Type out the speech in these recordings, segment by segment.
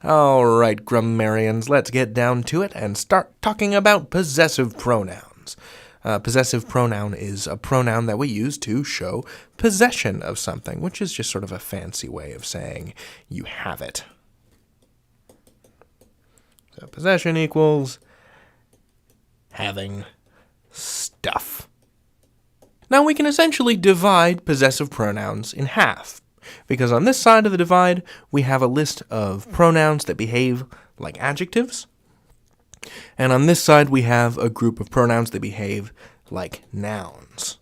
All right, grammarians, let's get down to it and start talking about possessive pronouns. Possessive pronoun is a pronoun that we use to show possession of something, which is just sort of a fancy way of saying you have it. So possession equals having stuff. Now we can essentially divide possessive pronouns in half, because on this side of the divide, we have a list of pronouns that behave like adjectives, and on this side, we have a group of pronouns that behave like nouns.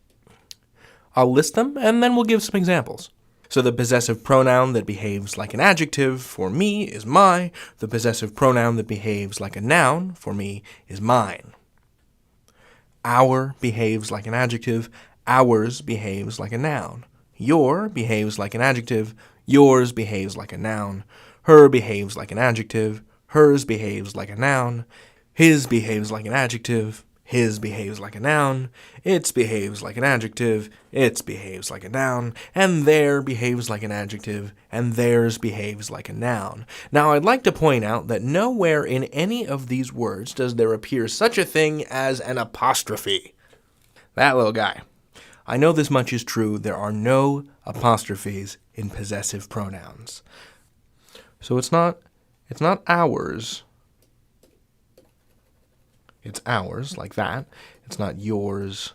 I'll list them, and then we'll give some examples. So the possessive pronoun that behaves like an adjective for me is my. The possessive pronoun that behaves like a noun for me is mine. Our behaves like an adjective. Ours behaves like a noun. Your behaves like an adjective. Yours behaves like a noun. Her behaves like an adjective. Hers behaves like a noun. His behaves like an adjective. His behaves like a noun. Its behaves like an adjective. Its behaves like a noun. And their behaves like an adjective. And theirs behaves like a noun. Now, I'd like to point out that nowhere in any of these words does there appear such a thing as an apostrophe. That little guy. I know this much is true. There are no apostrophes in possessive pronouns. So it's not ours. It's ours, like that. It's not yours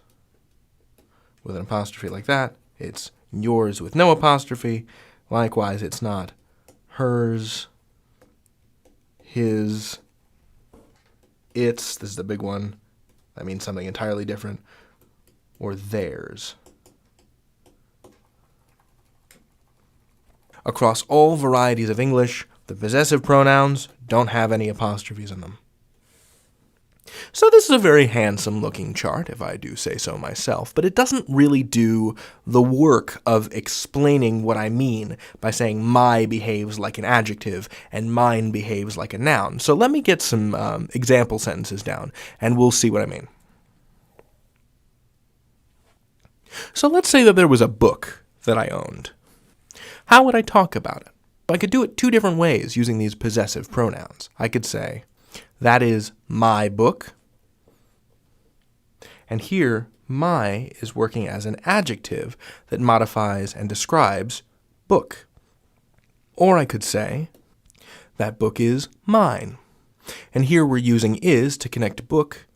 with an apostrophe like that. It's yours with no apostrophe. Likewise, it's not hers, his, its, this is the big one. That means something entirely different. Or theirs. Across all varieties of English, the possessive pronouns don't have any apostrophes in them. So this is a very handsome-looking chart, if I do say so myself, but it doesn't really do the work of explaining what I mean by saying my behaves like an adjective and mine behaves like a noun. So let me get some example sentences down, and we'll see what I mean. So let's say that there was a book that I owned. How would I talk about it? I could do it two different ways using these possessive pronouns. I could say, that is my book. And here, my is working as an adjective that modifies and describes book. Or I could say, that book is mine. And here we're using is to connect book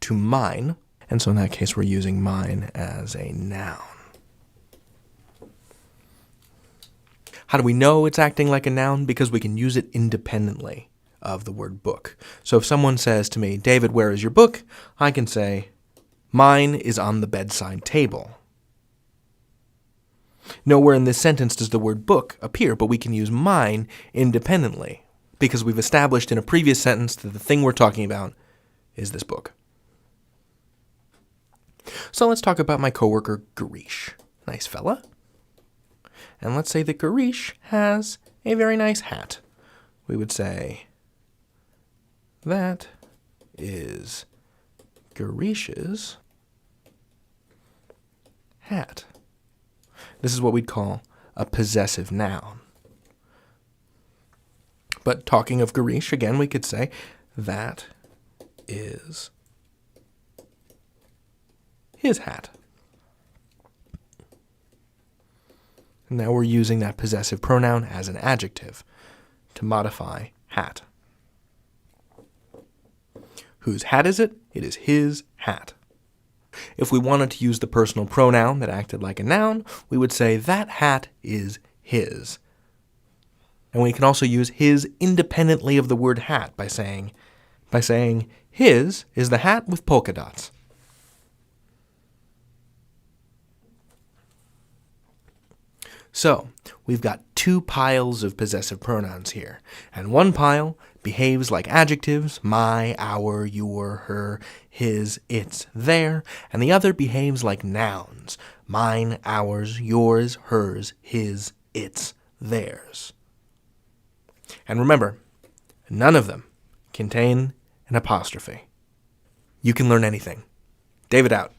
to mine. And so in that case, we're using mine as a noun. How do we know it's acting like a noun? Because we can use it independently of the word book. So if someone says to me, David, where is your book? I can say, mine is on the bedside table. Nowhere in this sentence does the word book appear, but we can use mine independently because we've established in a previous sentence that the thing we're talking about is this book. So let's talk about my coworker, Garish. Nice fella. And let's say that Garish has a very nice hat. We would say, that is Garish's hat. This is what we'd call a possessive noun. But talking of Garish, again, we could say, that is his hat. Now we're using that possessive pronoun as an adjective to modify hat. Whose hat is it? It is his hat. If we wanted to use the personal pronoun that acted like a noun, we would say that hat is his. And we can also use his independently of the word hat by saying his is the hat with polka dots. So, we've got two piles of possessive pronouns here, and one pile behaves like adjectives, my, our, your, her, his, its, their, and the other behaves like nouns, mine, ours, yours, hers, his, its, theirs. And remember, none of them contain an apostrophe. You can learn anything. David out.